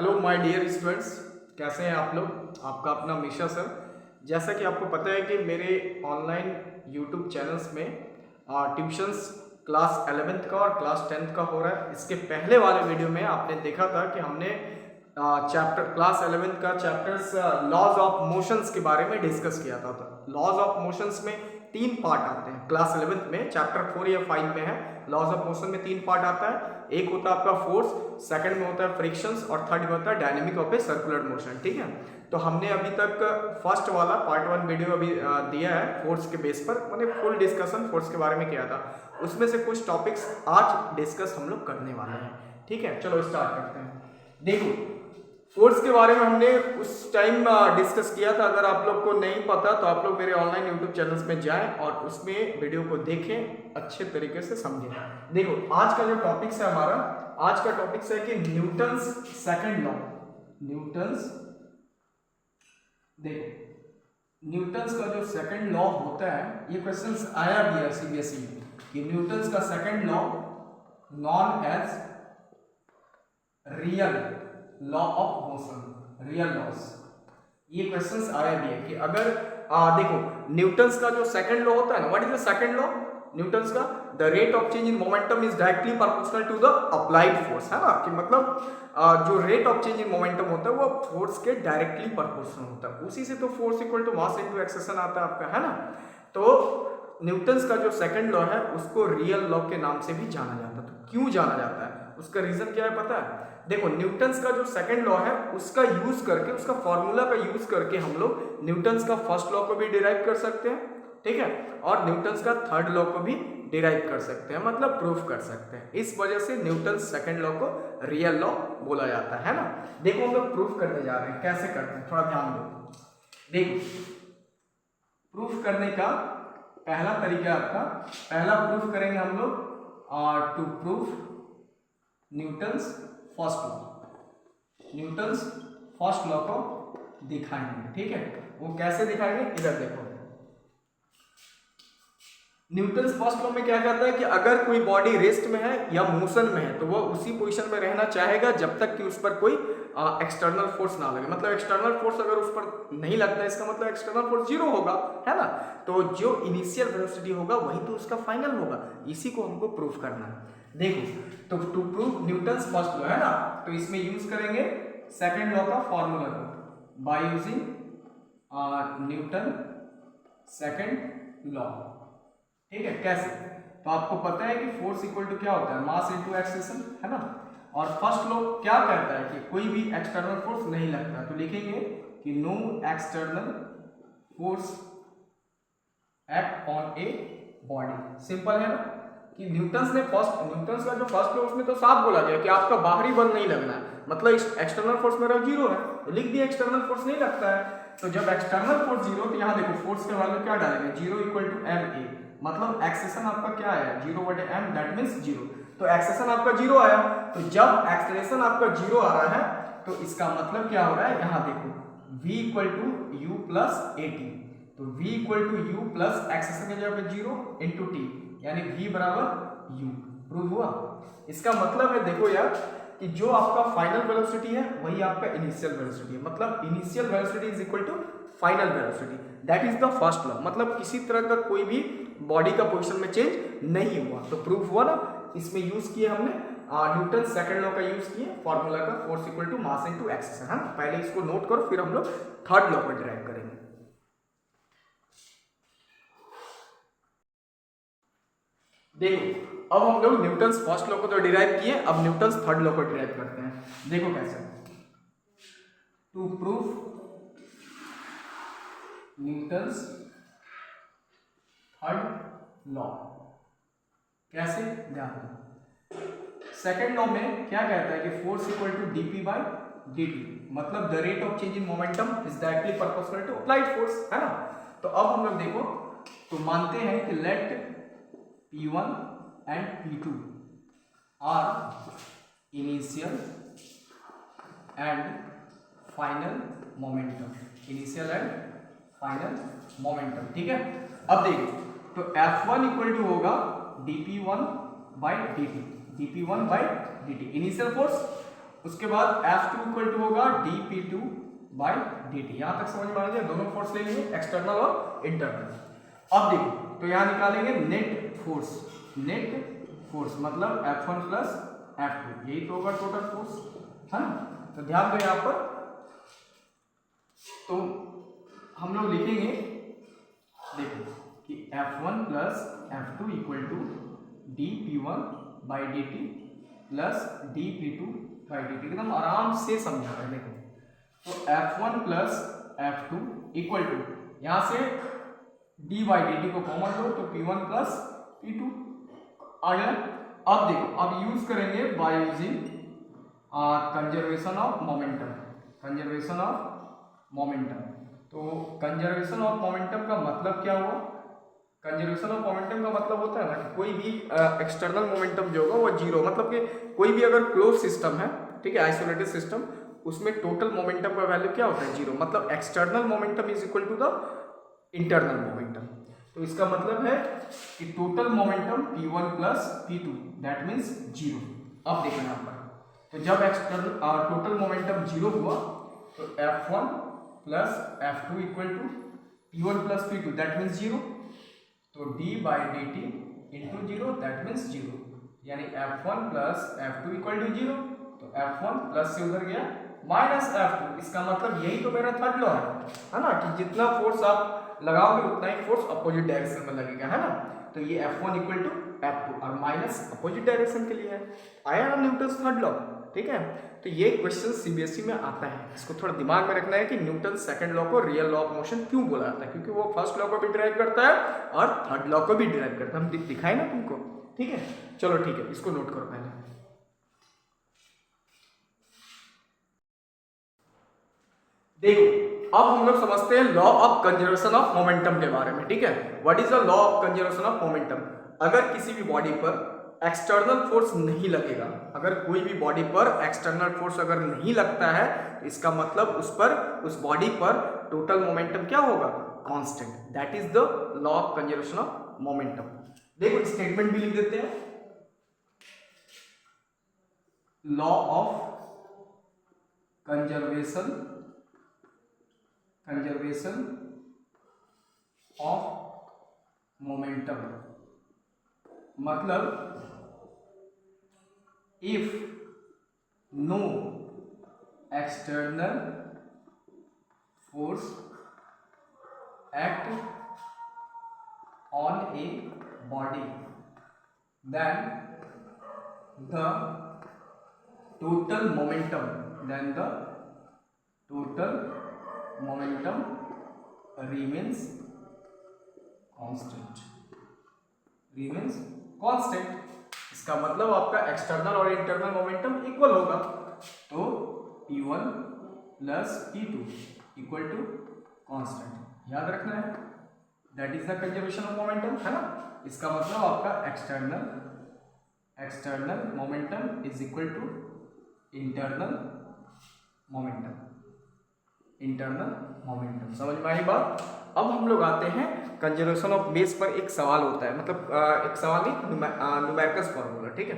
Hello my dear students, कैसे हैं आप लोग। आपका अपना मिशा सर। जैसा कि आपको पता है कि मेरे ऑनलाइन यूट्यूब चैनल्स में ट्यूशंस क्लास 11th का और क्लास 10th का हो रहा है। इसके पहले वाले वीडियो में आपने देखा था कि हमने चैप्टर क्लास 11th का चैप्टर्स लॉज ऑफ मोशंस के बारे में डिस्कस किया था। लॉज ऑफ मोशंस में 3 पार्ट आते हैं। क्लास 11th में चैप्टर 4 या 5 में है लॉज ऑफ मोशन में 3 पार्ट आता है। एक होता है आपका फोर्स, सेकंड में होता है फ्रिक्शंस और थर्ड में होता है dynamic of a circular motion. ठीक है, तो हमने अभी तक फर्स्ट वाला पार्ट 1 वीडियो अभी दिया है फोर्स के बेस पर, मैंने फुल डिस्कशन फोर्स के बारे में किया था। उसमें से कुछ टॉपिक्स आज डिस्कस हम लोग करने वाले हैं। ठीक है, चलो स्टार्ट करते हैं। देखो, फोर्स के बारे में हमने उस टाइम डिस्कस किया था। अगर आप लोग को नहीं पता तो आप लोग मेरे ऑनलाइन यूट्यूब चैनल्स में जाएं और उसमें वीडियो को देखें, अच्छे तरीके से समझें। देखो, आज का जो टॉपिक है हमारा, आज का टॉपिक है कि न्यूटन्स सेकंड लॉ। न्यूटन्स, देखो न्यूटन्स का जो सेकंड लॉ होता है, ये क्वेश्चंस आया भी है सीबीएसई में कि न्यूटन्स का second law known as real law of motion, real laws, ये क्वेश्चंस आया भी है कि अगर देखो न्यूटन्स का जो सेकंड लॉ होता है ना, what is the second law Newton's का, the rate of change in momentum is directly proportional to the applied force, है ना। कि मतलब जो rate of change in momentum होता है वो फोर्स के डायरेक्टली प्रोपोर्शनल होता है। उसी से तो force equal to mass into acceleration आता है आपका, है ना। तो न्यूटन्स का जो सेकंड लॉ है उसको रियल लॉ के नाम से भी जाना जाता है। तो क्यों जाना जाता है, उसका रीजन क्या है पता है। देखो, न्यूटन्स का जो सेकंड लॉ है उसका यूज करके, उसका फॉर्मूला का यूज करके हम लोग न्यूटन्स का फर्स्ट लॉ को भी डिराइव कर सकते हैं। ठीक है, और न्यूटन्स का थर्ड लॉ को भी डिराइव कर सकते हैं, मतलब प्रूफ कर सकते हैं। इस वजह से न्यूटन्स सेकंड लॉ को रियल लॉ बोला जाता है ना। देखो, हम लोग प्रूफ करने जा रहे हैं, कैसे करते हैं थोड़ा ध्यान दो। देखो, प्रूफ करने का पहला तरीका आपका, पहला प्रूफ करेंगे हम लोग to proof Newton's first law. Newton's first law को दिखाएंगे। ठीक है, वो कैसे दिखाएंगे, इधर देखो। न्यूटन्स फर्स्ट लॉ में क्या कहता है कि अगर कोई बॉडी रेस्ट में है या मोशन में है तो वो उसी पोजीशन में रहना चाहेगा जब तक कि उस पर कोई एक्सटर्नल फोर्स ना लगे। मतलब एक्सटर्नल फोर्स अगर उस पर नहीं लगता है, इसका मतलब एक्सटर्नल फोर्स जीरो होगा, है ना। तो जो इनिशियल वेलोसिटी होगा वही तो उसका फाइनल होगा। इसी को हमको प्रूफ करना है। देखो, तो to prove Newton's first law, है ना, तो इसमें यूज करेंगे सेकंड लॉ का फॉर्मूला को by using Newton second law. ठीक है, कैसे, तो आपको पता है कि फोर्स इक्वल टू क्या होता है, मास इनटू एक्सेलरेशन, है ना। और फर्स्ट लॉ क्या कहता है कि कोई भी एक्सटर्नल फोर्स नहीं लगता, तो लिखेंगे कि no external force act on a body. Simple है ना कि न्यूटन्स का जो फर्स्ट लॉ उसमें तो साफ बोला गया कि आपका बाहरी बल नहीं लगना है, मतलब एक्सटर्नल फोर्स मेरा जीरो है, तो लिख दिया एक्सटर्नल फोर्स नहीं लगता है। तो जब एक्सटर्नल फोर्स जीरो, तो यहाँ देखो फोर्स के वैल्यू क्या डालेंगे, zero equal to M A, मतलब एक्सेलरेशन आपका क्या आया, जीरो बटे एम, दैट मीन्स जीरो। तो एक्सेलरेशन आपका जीरो आया, तो जब एक्सेलरेशन आपका जीरो आ रहा है तो इसका मतलब क्या हो रहा है, यहाँ देखो v equal to you plus A T. तो v equal to you plus acceleration की जगह पे जीरो इंटू टी, यानी v बराबर u। प्रूव हुआ। इसका मतलब है, देखो यार, कि जो आपका फाइनल वेलोसिटी है वही आपका इनिशियल वेलोसिटी है। मतलब initial velocity is equal to final velocity, that is the first law. मतलब किसी तरह का कोई भी बॉडी का पोजीशन में चेंज नहीं हुआ, तो प्रूफ हुआ ना। इसमें यूज किए हमने न्यूटन सेकंड लॉ का यूज किए, फॉर्मूला का, force equal to mass into acceleration. हाँ, पहले इसको नोट करो, फिर हम लोग थर्ड लॉ को डिराइव करेंगे। देखो, अब हम लोग न्यूटन्स फर्स्ट लॉ को तो डिराइव किए, अब न्यूटन्स थर्ड लॉ को डिराइव करते हैं। देखो कैसे, to proof Newton's third law, कैसे, ध्यान दो। सेकेंड लॉ में क्या कहता है कि force equal to D P dt, मतलब the rate of change in momentum is directly proportional to applied force, है ना। तो अब हम लोग देखो, तो मानते हैं कि let P1 and P2 are initial and final momentum, initial and final momentum. ठीक है, अब देखो, तो F1 इक्वल टू होगा dp1 by dt, dp1 by dt initial force, उसके बाद F2 इक्वल टू होगा dP2 बाई dt। यहां तक समझ में आ गया, दोनों फोर्स ले लेंगे, एक्सटर्नल और इंटरनल। अब देखो तो यहां निकालेंगे नेट फोर्स मतलब F1 प्लस F2, यही तो होगा टोटल फोर्स, है ना। तो ध्यान दो यहां पर, तो हम लोग लिखेंगे देखो कि F1 plus F2 equal to dP1 by dt plus dP2 by dt। एकदम आराम से समझा रहे हैं। देखो तो F1 plus F2 equal to, यहां से d बाई dt को कॉमन लो तो P1 प्लस P2 आ गया। अब देखो, अब यूज करेंगे by using conservation of momentum. तो कंजर्वेशन ऑफ मोमेंटम का मतलब क्या हुआ? कंजर्वेशन ऑफ मोमेंटम का मतलब होता है ना कि कोई भी एक्सटर्नल मोमेंटम जो होगा वो जीरो, मतलब कि कोई भी अगर क्लोज सिस्टम है, ठीक है, आइसोलेटेड सिस्टम, उसमें टोटल मोमेंटम का वैल्यू क्या होता है? जीरो। मतलब external momentum is equal to the internal momentum. तो इसका मतलब है कि total momentum P1 plus P2 that means zero. अब देखो यहाँ पर, तो जब एक्सटर्नल टोटल मोमेंटम जीरो हुआ तो F1 plus F2 equal to P1 plus P2 that means zero. तो d by dt into zero that means zero, यानी F1 plus F2 equal to zero. तो F1 प्लस से उधर गया minus F2, इसका मतलब यही तो मेरा थर्ड लॉ है ना, कि जितना फोर्स आप लगाओगे उतना ही फोर्स अपोजिट डायरेक्शन में लगेगा, है ना। तो ये F1 इक्वल टू F2 और माइनस अपोजिट डायरेक्शन के लिए है। आया ना न्यूटन्स थर्ड लॉ, ठीक है। तो ये क्वेश्चन सीबीएसई में आता है, इसको थोड़ा दिमाग में रखना है कि न्यूटन सेकंड लॉ को रियल लॉ ऑफ मोशन क्यों बोला जाता है, क्योंकि वो फर्स्ट लॉ को भी ड्राइव करता है और थर्ड लॉ को भी ड्राइव करता है। हम दिखाए ना तुमको, ठीक है। चलो ठीक है, इसको नोट करो पहले। देखो अब हम लोग समझते हैं law of conservation of momentum के बारे में, ठीक है। What is the law of conservation of momentum? अगर किसी भी बॉडी पर एक्सटर्नल फोर्स नहीं लगेगा, अगर कोई भी बॉडी पर एक्सटर्नल फोर्स अगर नहीं लगता है, तो इसका मतलब उस बॉडी पर टोटल मोमेंटम क्या होगा? Constant. That is the law of conservation of momentum. देखो स्टेटमेंट भी लिख देते हैं, law of conservation of momentum मतलब if no external force act on a body then the total momentum remains constant। इसका मतलब आपका एक्सटर्नल और इंटरनल मोमेंटम इक्वल होगा। तो P1 plus P2 equal to constant, याद रखना है। That is the conservation of momentum, है ना। इसका मतलब आपका external momentum is equal to internal momentum. समझ में आई बात? अब हम लोग आते हैं कंजर्वेशन ऑफ बेस पर। एक सवाल होता है, मतलब एक सवाल नहीं, न्यूमेरिकल फॉर्मूला, ठीक है,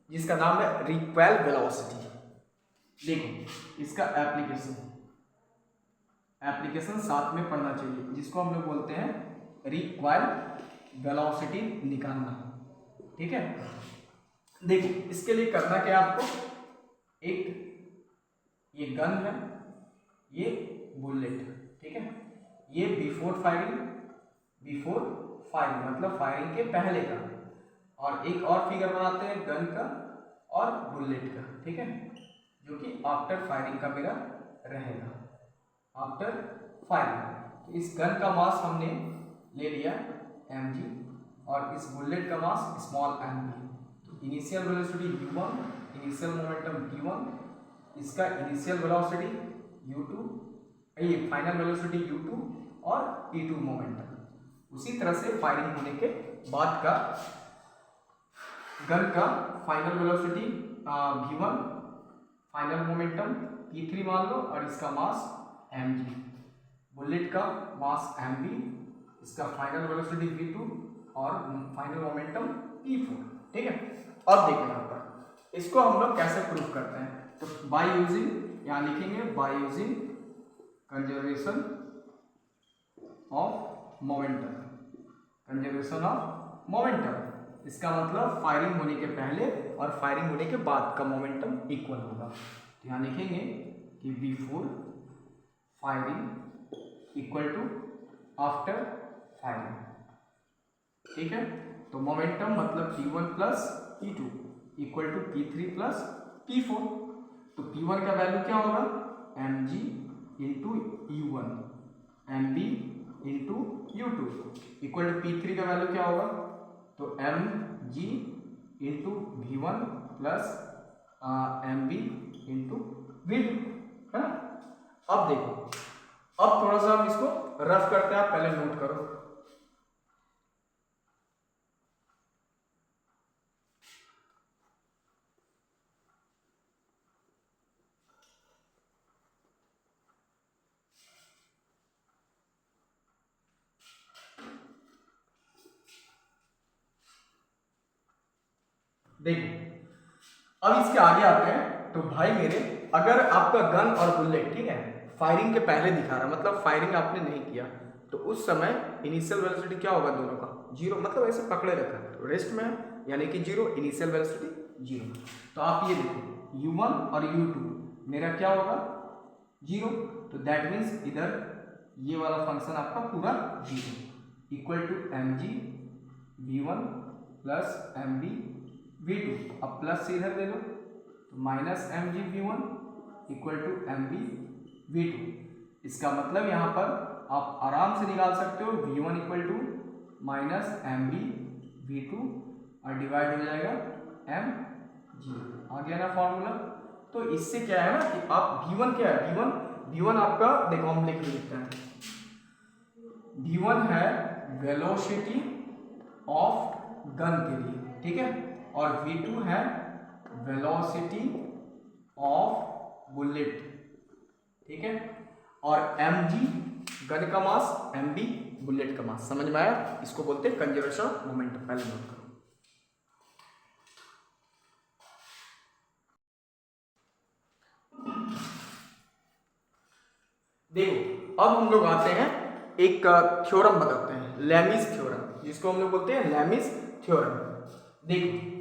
जिसका नाम है रिक्वायल वेलोसिटी। देखो इसका एप्लीकेशन साथ में पढ़ना चाहिए, जिसको हम लोग बोलते हैं रिक्वायल वेलोसिटी निकालना, ठीक है। देखो इसके लिए करना क्या आपको, एक ये गन है, ये बुलेट, ठीक है। ये बिफोर फायरिंग मतलब फायरिंग के पहले का, और एक और फिगर बनाते हैं गन का और बुलेट का, ठीक है, जो कि आफ्टर फायरिंग का मेरा रहेगा, आफ्टर फायरिंग। तो इस गन का मास हमने ले लिया mg और इस बुलेट का मास स्मॉल mv। तो initial velocity u1, initial momentum p1, इसका इनिशियल वेलोसिटी u2, ये फाइनल वेलोसिटी u2 और p2 मोमेंटम। उसी तरह से फायरिंग होने के बाद का गन का final velocity v1, final momentum p3 मान लो, और इसका मास mg, बुलेट का मास mv, इसका फाइनल वेलोसिटी v2 और फाइनल मोमेंटम p4, ठीक है। अब देखो यहाँ पर इसको हम लोग कैसे प्रूव करते हैं, तो बाय यूजिंग, यहाँ लिखेंगे by using conservation of momentum, conservation of momentum. इसका मतलब फायरिंग होने के पहले और फायरिंग होने के बाद का मोमेंटम इक्वल होगा। तो यहाँ लिखेंगे कि before firing equal to after firing, ठीक है। तो मोमेंटम मतलब P1 plus P2 equal to P3 plus P4। तो P1 का वैल्यू क्या होगा, mg into U1 mb into U2 equal to P3 का वैल्यू क्या होगा, तो mg into V1 plus mb into V2, है ना। अब देखो, अब थोड़ा सा हम इसको रफ करते हैं, आप पहले नोट करो। देखो अब इसके आगे आते हैं। तो भाई मेरे, अगर आपका गन और बुलेट, ठीक है, फायरिंग के पहले दिखा रहा है, मतलब फायरिंग आपने नहीं किया, तो उस समय इनिशियल वेलोसिटी क्या होगा दोनों का, जीरो, मतलब ऐसे पकड़े रखा है, तो रेस्ट में है यानी कि जीरो, इनिशियल वेलोसिटी जीरो। तो आप ये देखो U1 और U2 मेरा क्या होगा, जीरो। तो दैट मीन्स इधर ये वाला फंक्शन आपका पूरा zero equal to mg V1 plus mb V2। अब प्लस से इधर ले लो, तो minus mg V1 equal to mb V2। इसका मतलब यहाँ पर आप आराम से निकाल सकते हो V1 equal to minus mb V2 और डिवाइड हो जाएगा mg, आ गया ना फॉर्मूला। तो इससे क्या है ना कि आप V1 क्या है, V1 आपका देखो हम लिख लेते हैं, V1 है वेलोसिटी ऑफ गन के लिए, ठीक है, और V2 है वेलोसिटी ऑफ बुलेट, ठीक है, और mg गन का मास, mb बुलेट का मास। समझ में आया, इसको बोलते हैं कंजर्वेशन ऑफ मोमेंटम, पहले नोट करो। देखो अब हम लोग आते हैं एक थ्योरम बताते हैं, लैमिस थ्योरम, जिसको हम लोग बोलते हैं लैमिस थ्योरम। देखो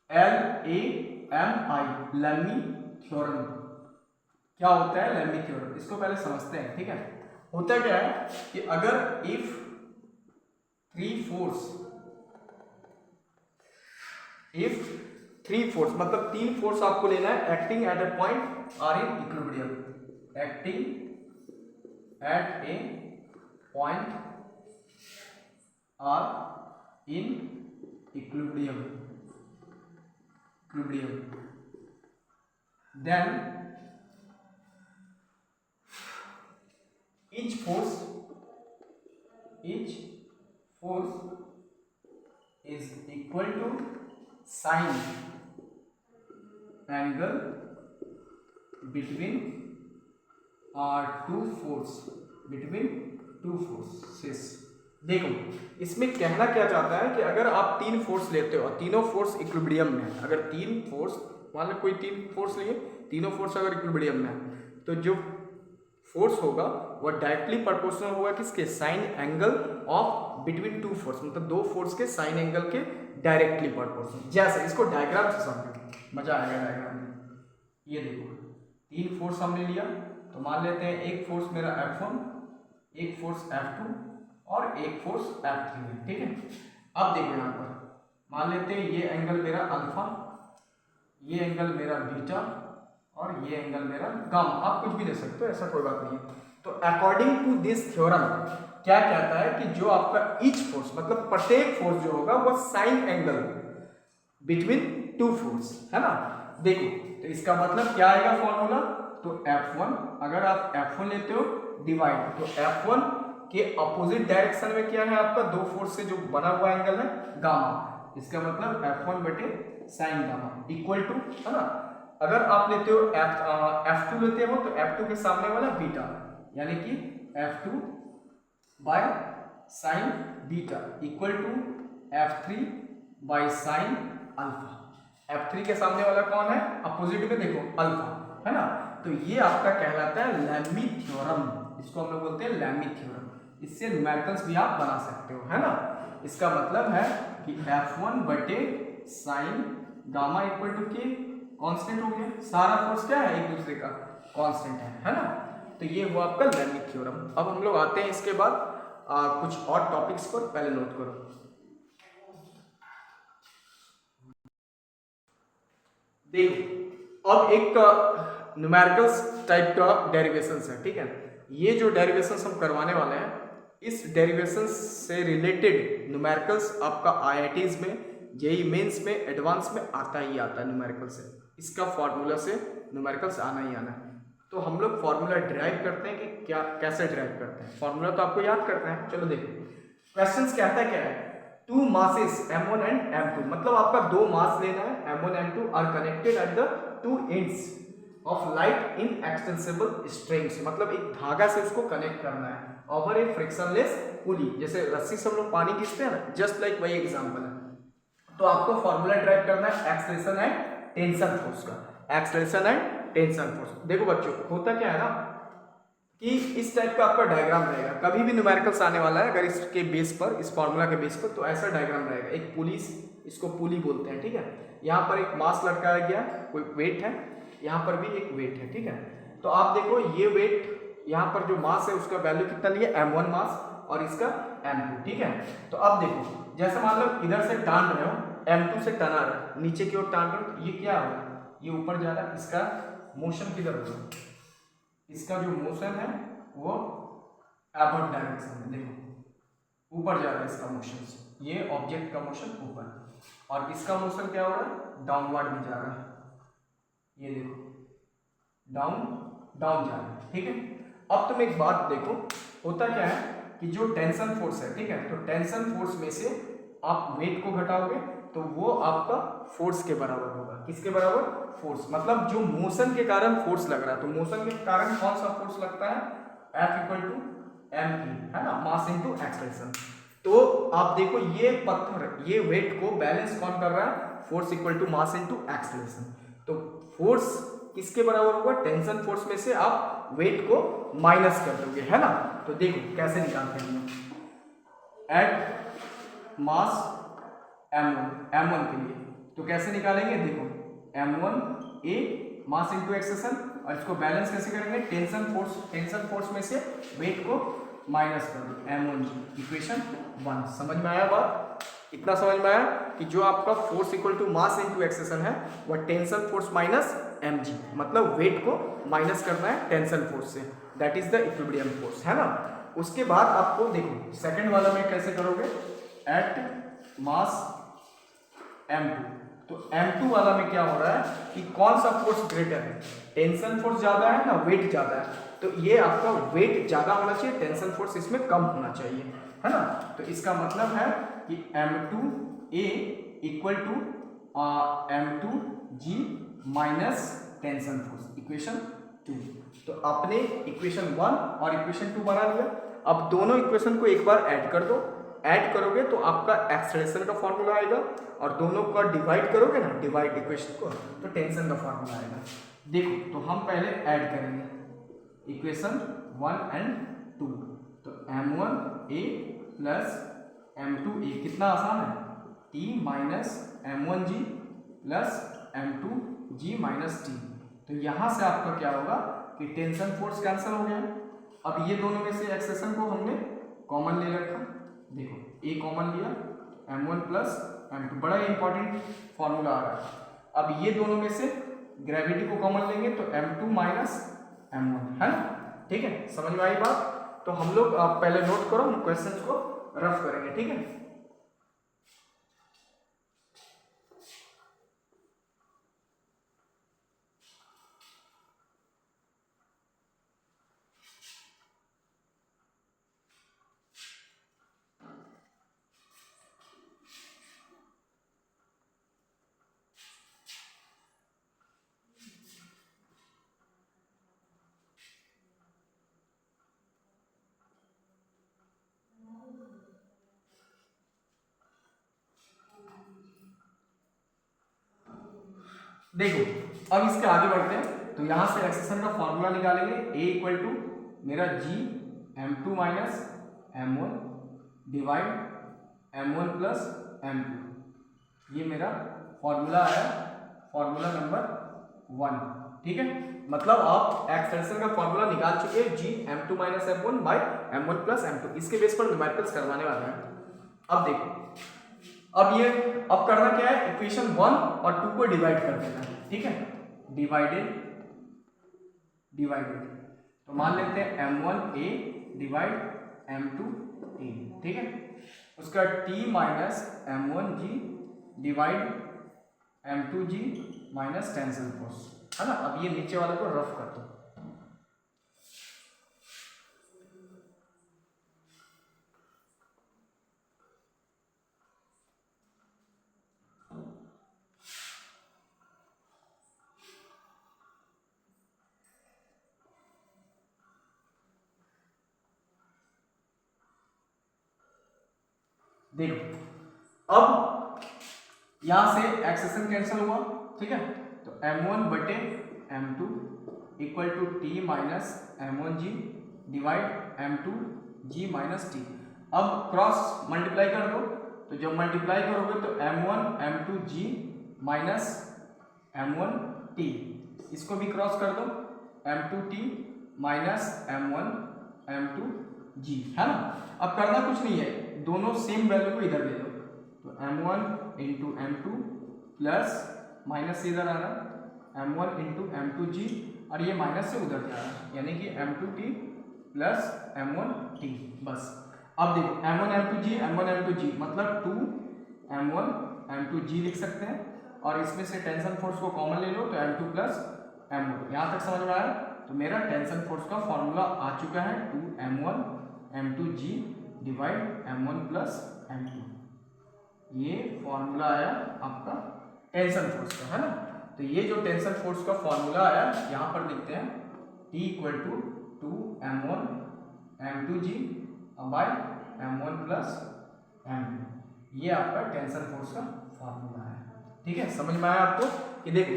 LAMI लैमी थ्योरम, क्या होता है लैमी थ्योरम, इसको पहले समझते हैं, ठीक है। होता क्या है कि अगर इफ थ्री फोर्स मतलब तीन फोर्स आपको लेना है, acting at a point are in equilibrium, acting at a point are in equilibrium, then each force is equal to sine angle between two forces। देखो इसमें कहना क्या चाहता है कि अगर आप तीन फोर्स लेते हो और तीनों फोर्स इक्विलिब्रियम में है, अगर तीन फोर्स मान लो कोई तीन फोर्स लिए, तीनों फोर्स अगर इक्विलिब्रियम में है, तो जो फोर्स होगा वो डायरेक्टली प्रोपोर्शनल होगा किसके, sign angle of between two force, मतलब दो फोर्स के साइन एंगल के डायरेक्टली प्रोपोर्शनल। जैसे इसको डायग्राम से समझो, मजा आएगा डायग्राम में। ये देखो तीन फोर्स हमने लिया, तो मान लेते हैं एक फोर्स मेरा F1, एक फोर्स F2 और एक फोर्स F3 है, ठीक है। अब देखो यहाँ पर मान लेते हैं ये एंगल मेरा अल्फा, ये एंगल मेरा बीटा और ये एंगल मेरा गामा, आप कुछ भी ले सकते हो, ऐसा कोई बात नहीं है। तो अकॉर्डिंग टू दिस थ्योरम क्या कहता है कि जो आपका ईच फोर्स मतलब प्रत्येक फोर्स जो होगा वो sign angle between two force, है ना। देखो तो इसका मतलब क्या आएगा फॉर्मूला, तो F1 अगर आप F1 लेते हो डिवाइड, तो F1 के अपोजिट डायरेक्शन में क्या है आपका, दो फोर्स से जो बना हुआ एंगल है गामा, इसका मतलब F1 बटे साइन गामा इक्वल टू, है ना। अगर आप लेते हो F2 लेते हो तो F2 के सामने वाला बीटा, यानी कि F2 by sine beta equal to F3 by sine alpha, F3 के सामने वाला कौन है, अपोजिट में देखो अल्फा, है ना। तो ये आपका कहलाता है लैमी थ्योरम, इसको हम लोग बोलते हैं लैमी थ्योरम। इससे न्यूमेरिकल्स भी आप बना सकते हो, है ना। इसका मतलब है कि F1 बटे साइन गामा इक्वल टू के कांस्टेंट हो गया, सारा फोर्स क्या है, एक दूसरे का कांस्टेंट है ना। तो ये हुआ आपका लैमी थ्योरम। अब हम लोग आते हैं इसके बाद कुछ और टॉपिक्स पर, पहले नोट करो। देखो अब एक न्यूमेरिकल्स टाइप का डेरिवेशंस है, ठीक है। ये जो डेरिवेशंस हम करवाने वाले हैं, इस डेरिवेशंस से रिलेटेड न्यूमेरिकल्स आपका आईआईटीज में, जेई मेंस में, एडवांस में आता ही आता है न्यूमेरिकल से। इसका फॉर्मूला से न्यूमेरिकल्स आना ही आना है। तो हम लोग फॉर्मूला ड्राइव करते हैं कि क्या, कैसे ड्राइव करते हैं। फॉर्मूला तो आपको याद करना है, चलो देखो क्वेश्चंस कहता है क्या है, to masses M1 and M2, मतलब आपका दो मास लेना है, M1 M2 are connected at the two ends of light inextensible strings, मतलब एक धागा से उसको कनेक्ट करना है ओवर ए फ्रिक्शनलेस पुली, जैसे रस्सी से हम लोग पानी खींचते हैं ना, जस्ट लाइक वही एग्जांपल है। तो आपको फॉर्मूला ड्राइव करना है एक्सेलरेशन एंड टेंशन फोर्स का, एक्सेलरेशन एंड टेंशन फोर्स। देखो बच्चों होता क्या है ना कि इस टाइप का आपका डायग्राम रहेगा, कभी भी न्यूमेरिकल्स आने वाला है अगर इसके बेस पर, इस फॉर्मूला के बेस पर, तो ऐसा डायग्राम रहेगा। एक पुलिस, इसको पुली बोलते हैं, ठीक है। यहाँ पर एक मास लटकाया गया, कोई वेट है, यहाँ पर भी एक वेट है, ठीक है। तो आप देखो ये वेट, यहाँ पर जो मास है उसका वैल्यू कितना लिया, M1 मास, और इसका M2, ठीक है। तो अब देखो जैसे मान लो इधर से टान रहे हो, M2 से टना रहे हो, नीचे की ओर टान रहे हो, ये क्या हो, ये ऊपर जा रहा है, इसका मोशन किधर होगा, इसका जो मोशन है वो अपवर्ड डायरेक्शन में, देखो ऊपर जा रहा है इसका मोशन, ये ऑब्जेक्ट का मोशन ऊपर, और इसका मोशन क्या हो रहा है, डाउनवर्ड में जा रहा है, ये देखो डाउन डाउन जा रहा है, ठीक है। अब तुम एक बात देखो, होता क्या है कि जो टेंशन फोर्स है, ठीक है, तो टेंशन फोर्स में से आप वेट को घटाओगे तो वो आपका फोर्स के बराबर होगा, किसके बराबर, फोर्स, मतलब जो मोशन के कारण फोर्स लग रहा है, तो मोशन के कारण कौन सा फोर्स लगता है, F equal to m e, है ना, मास इनटू एक्सेलरेशन। तो आप देखो ये पत्थर, ये वेट को बैलेंस कौन कर रहा है, force equal to mass into acceleration. तो फोर्स किसके बराबर होगा, टेंशन फोर्स में से आप वेट को माइनस कर दोगे, है ना। तो देखो कैसे निकालते हैं, एट मास M1 के लिए, तो कैसे निकालेंगे, देखो M1 ए मास इनटू एक्सेलरेशन, और इसको बैलेंस कैसे करेंगे, टेंशन फोर्स में से वेट को माइनस कर दो, M1 इक्वेशन 1। समझ में आया बात, इतना समझ में आया कि जो आपका force equal to mass into acceleration है वह टेंशन फोर्स माइनस mg, मतलब वेट को माइनस करना है टेंशन फोर्स से, that is the equilibrium force, है ना। उसके बाद आपको देखो सेकंड वाला में कैसे करोगे, एट मास M2, तो M2 वाला में क्या हो रहा है कि कौन सा फोर्स ग्रेटर है, टेंशन फोर्स ज्यादा है ना वेट ज्यादा है, तो ये आपका वेट ज्यादा होना चाहिए, टेंशन फोर्स इसमें कम होना चाहिए, है ना। तो इसका मतलब है कि M2A equal to M2G minus tension force, equation 2। तो आपने इक्वेशन 1 और इक्वेशन 2 बना लिया। अब दोनों इक्वेशन को एक बार ऐड कर दो, ऐड करोगे तो आपका एक्सेलरेशन का फॉर्मूला आएगा, और दोनों का डिवाइड करोगे ना, डिवाइड इक्वेशन को, तो टेंशन का फॉर्मूला आएगा। देखो तो हम पहले ऐड करेंगे इक्वेशन 1 एंड 2, तो M1A प्लस M2A, कितना आसान है, T minus M1G plus M2G minus T। तो यहाँ से आपका क्या होगा कि टेंशन फोर्स कैंसिल हो गया। अब ये दोनों में से एक्सेलरेशन को हमने कॉमन ले रखा, देखो A कॉमन लिया, M1 प्लस M2, बड़ा ही इंपॉर्टेंट फॉर्मूला आ रहा है। अब ये दोनों में से ग्रेविटी को कॉमन लेंगे तो M2 माइनस M1, है ना, ठीक है, समझ में आई बात। तो हम लोग पहले नोट करो, हम क्वेश्चंस को रफ करेंगे, ठीक है। देखो अब इसके आगे बढ़ते हैं, तो यहाँ से एक्सेशन का फॉर्मूला निकालेंगे। ए इक्वल टू मेरा जी m2 minus m1 divide m1 plus m2, ये मेरा फॉर्मूला है, फॉर्मूला नंबर 1। ठीक है, मतलब आप एक्सटेंशन का फॉर्मूला निकाल चुके हैं, जी m2 minus m1 by m1 plus m2। इसके बेस पर न्यूमेरिकल्स करवाने वाले हैं। अब देखो, अब करना क्या है, इक्वेशन 1 और 2 को डिवाइड कर देना है। ठीक है, डिवाइडेड, तो मान लेते हैं m1 a divide m2 a। ठीक है, उसका t minus m1 g divide m2 g minus tension force, है ना। अब ये नीचे वाले को रफ कर दो। देखो अब यहां से एक्सेशन कैंसिल हुआ। ठीक है, तो m1 बटे m2 equal to T minus m1g divide m2 g minus T. अब क्रॉस मल्टीप्लाई कर दो, तो जब मल्टीप्लाई करोगे तो m1 m2g माइनस m1t, इसको भी क्रॉस कर दो, m2t माइनस m1 m2g, है ना। अब करना कुछ नहीं है, दोनों सेम वैल्यू को इधर ले लो, तो m1 into m2 plus minus से इधर आ रहा है m1 इंटू m2g, और ये माइनस से उधर जा रहा है, यानी कि m2t प्लस m1t। बस अब देखो m1 m2g मतलब 2 m1 m2g लिख सकते हैं, और इसमें से टेंशन फोर्स को कॉमन ले लो, तो m2 प्लस m1। यहाँ तक समझ में आया, तो मेरा टेंशन फोर्स का फॉर्मूला आ चुका है 2 m1 m2g divide m1 plus m2। ये फॉर्मूला आया आपका टेंशन फोर्स का, है ना। तो ये जो टेंशन फोर्स का फॉर्मूला आया, यहाँ पर लिखते हैं T equal to 2 m1 m2g by m1 plus m2। ये आपका टेंशन फोर्स का फॉर्मूला है। ठीक है, समझ में आया आपको कि देखो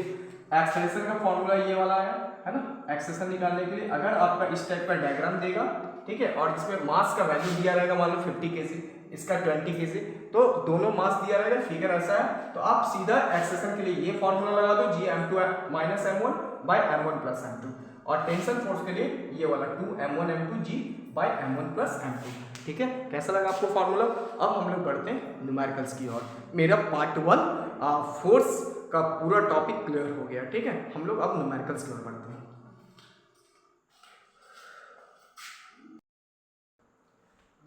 एक्सेलेरेशन का फॉर्मूला ये वाला है ना। एक्सेलेरेशन निकालने के लिए अगर आपका इस टाइप का डायग्राम देगा, ठीक है, और इसमें मास का वैल्यू दिया रहेगा, मान लो 50 kg, इसका 20 kg, तो दोनों मास दिया रहेगा, फिगर ऐसा है, तो आप सीधा एक्सेलेरेशन के लिए ये फॉर्मूला लगा दो, जी m2 minus m1 by m1 plus m2, और टेंशन फोर्स के लिए ये वाला 2 m1 m2g by m1 plus m2। ठीक है, कैसा लगा आपको फॉर्मूला। अब हम लोग बढ़ते हैं न्यूमेरिकल्स की ओर। मेरा पार्ट 1 फोर्स का पूरा टॉपिक क्लियर हो गया। ठीक है, हम लोग अब न्यूमेरिकल्स की ओर बढ़ते हैं।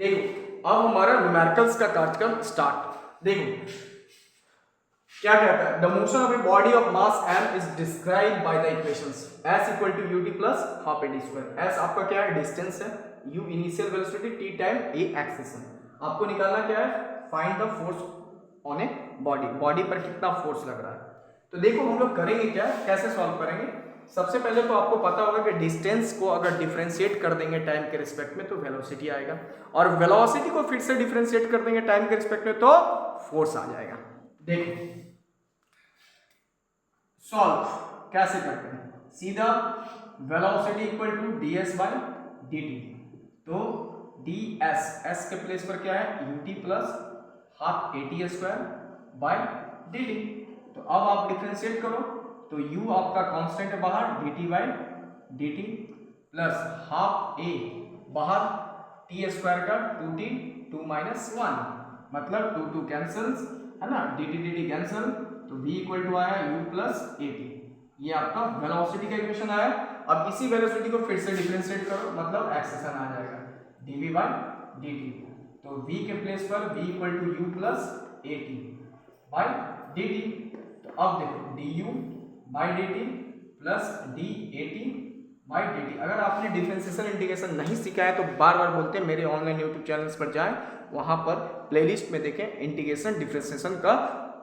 देखो अब हमारा न्यूमेरिकल्स का कार्यक्रम स्टार्ट। देखो क्या कहता है, the motion of a body of mass m is described by the equations s equal to ut plus half a d square. s आपका क्या है, डिस्टेंस है, u initial velocity, t time a acceleration. आपको निकालना क्या है, find the force on a body, body पर कितना फोर्स लग रहा है। तो देखो हम लोग करेंगे क्या, कैसे सॉल्व करेंगे। सबसे पहले तो आपको पता होगा कि डिस्टेंस को अगर डिफरेंशिएट कर देंगे टाइम के रिस्पेक्ट में तो वेलोसिटी आएगा, और वेलोसिटी को फिर से डिफरेंशिएट कर देंगे टाइम के रिस्पेक्ट में तो फोर्स आ जाएगा। देखो सॉल्व कैसे करते हैं, सीधा velocity equal to ds by dt, तो ds s के प्लेस पर क्या है, ut plus half at square by dt। तो अब आप डिफरेंशिएट करो, तो u आपका कांस्टेंट है बाहर, dt by dt plus half a बाहर, t स्क्वायर का 2t 2 माइनस 1, मतलब 2 2 कैंसल्स, है ना, dt dt कैंसल, तो v इक्वल टू आया u प्लस at। ये आपका वेलोसिटी का इक्वेशन आया। अब इसी वेलोसिटी को फिर से डिफरेंशिएट करो, मतलब एक्सेलेरेशन आ जाएगा dv बाई dt, तो v के प्लेस पर v equal to u plus at by dt। तो अब देखो du by dt plus dat by dt। अगर आपने डिफरेंशिएशन इंटीग्रेशन नहीं सीखा है तो बार बार बोलते हैं, मेरे ऑनलाइन यूट्यूब चैनल्स पर जाएं, वहां पर प्लेलिस्ट में देखें, इंटीग्रेशन डिफरेंशिएशन का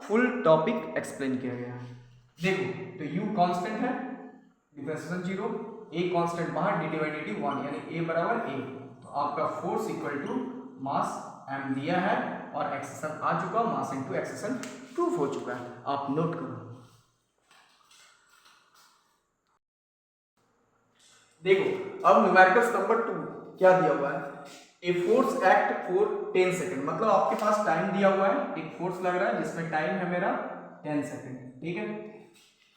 फुल टॉपिक एक्सप्लेन किया गया है। देखो तो u कांस्टेंट है, डिफरेंशिएशन 0, a कांस्टेंट बाहर, dt बाई dt 1, यानी a बराबर a। तो आपका force equal to mass m दिया है और एक्सेलेरेशन आ चुका, मास इनटू एक्सेलेरेशन प्रूफ हो चुका है। आप नोट करो। देखो अब न्यूमेरिकल्स नंबर 2 क्या दिया हुआ है, a force act for 10 second, मतलब आपके पास टाइम दिया हुआ है, एक फोर्स लग रहा है जिसमें टाइम है मेरा 10 सेकंड, ठीक है,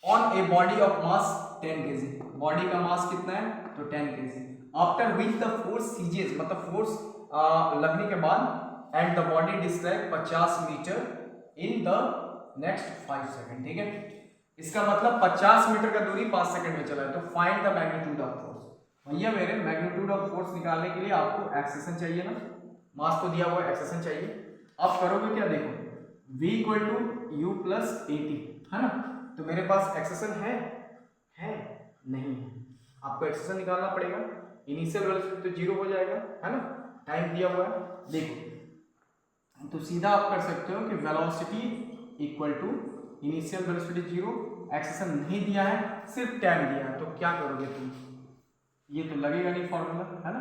on a body of mass 10 kg, body का मास कितना है तो 10 kg, after which the force ceases, मतलब फोर्स लगने के बाद and the body describe 50 metre in the next 5 second, ठीक है, इसका मतलब 50 मीटर का दूरी 5 सेकंड में चला है, तो find the magnitude of force. भैया मेरे मैग्नीट्यूड ऑफ फोर्स निकालने के लिए आपको एक्सेशन चाहिए ना, मास तो दिया हुआ है, एक्सेशन चाहिए, आप करोगे क्या, देखो v equal to you plus A t, है ना, तो मेरे पास एक्सेशन है नहीं है, आपको एक्सेशन निकालना पड़ेगा, इनिशियल वेलोसिटी तो 0 हो जाएगा, है ना, टाइम दिया हुआ है, देखो तो सीधा आप कर सकते हो कि velocity equal to initial velocity 0, acceleration नहीं दिया है, सिर्फ टाइम दिया है, तो क्या करोगे तुम, ये तो लगेगा नहीं फॉर्मूला, है ना,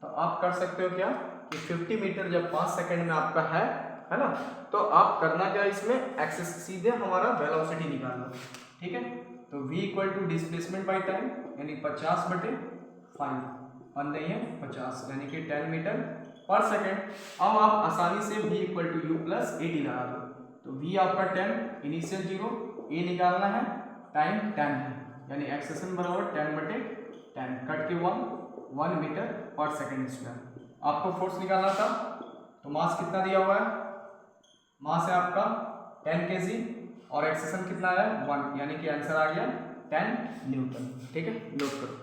तो आप कर सकते हो क्या कि 50 मीटर जब 5 सेकंड में आपका है ना, तो आप करना क्या, इसमें एक्सेस सीधे हमारा वेलोसिटी निकालना, ठीक है, तो v equal to displacement by time यानी 50/5 बन रही है 50 यानी कि 10 मीटर पर सेकेंड। अब आप आसानी से v equal to you plus A t लगा दो, तो v आपका 10, इनिशियल 0, a निकालना है, टाइम 10 है, यानी एक्सेशन बराबर 10/10, कट के 1 मीटर पर सेकेंड स्क्वायर। आपको फोर्स निकालना था, तो मास कितना दिया हुआ है, मास है आपका 10 kg और एक्सेशन कितना है 1, यानी कि आंसर आ गया 10 न्यूटन, ठीक है, नोट करो।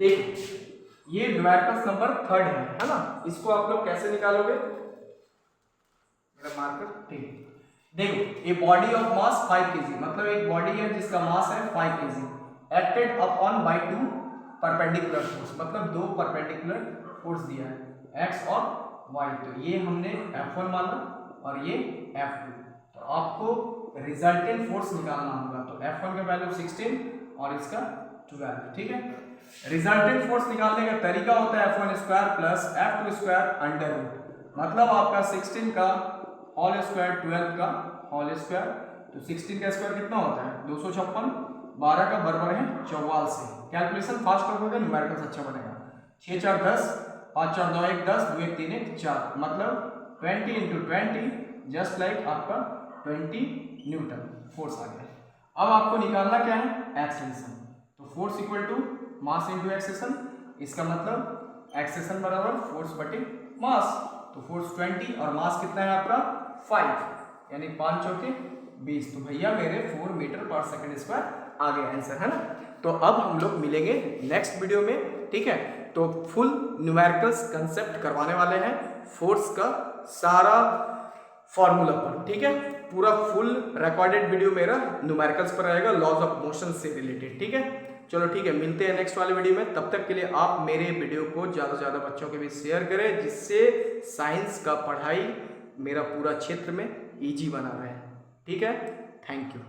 देखो ये न्यूमेरिकल्स नंबर 3 है ना, इसको आप लोग कैसे निकालोगे, मेरा मार्कर, ठीक, देखो ए बॉडी ऑफ मास 5 kg, मतलब एक बॉडी है जिसका मास है 5 kg, acted upon bye 2 perpendicular force, मतलब 2 परपेंडिकुलर फोर्स दिया है x और y, तो ये हमने F1 माना और ये F2, तो आपको रिजल्टेंट फोर्स निकालना होगा, तो F1 का वैल्यू 16 और इसका 12, ठीक है, रिजल्टेंट फोर्स निकालने का तरीका होता है F1 square plus F2 square under root, मतलब आपका 16 का होल स्क्वायर 12 का होल स्क्वायर, तो 16 का स्क्वायर कितना होता है 256, 12 का बराबर है 44 से, कैलकुलेशन फास्ट होगा, न्यूमेरिकल्स अच्छा बनेगा, 6 4 10, 5 4 2 1 10, 2 1 3 1 4, मतलब 20 × 20 जस्ट लाइक आपका 20 न्यूटन फोर्स आ गया। अब आपको निकालना क्या है, एक्सेलेरेशन, तो force equal to mass into acceleration, इसका मतलब एक्सेशन बराबर फोर्स बटे मास, तो फोर्स 20 और मास कितना है आपका 5, यानी 5 चौके 20, तो भैया मेरे 4 मीटर पर सेकंड स्क्वायर आ गया आंसर, है ना। तो अब हम लोग मिलेंगे नेक्स्ट वीडियो में, ठीक है, तो फुल न्यूमेरिकल्स कंसेप्ट करवाने वाले हैं, फोर्स का सारा फॉर्मूला पर, ठीक है, पूरा फुल रिकॉर्डेड वीडियो मेरा न्यूमेरिकल्स पर रहेगा, लॉज ऑफ मोशन से रिलेटेड, ठीक है। चलो ठीक है, मिलते हैं नेक्स्ट वाले वीडियो में, तब तक के लिए आप मेरे वीडियो को ज़्यादा से ज़्यादा बच्चों के बीच शेयर करें, जिससे साइंस का पढ़ाई मेरा पूरा क्षेत्र में ईजी बना रहे, ठीक है, थैंक यू।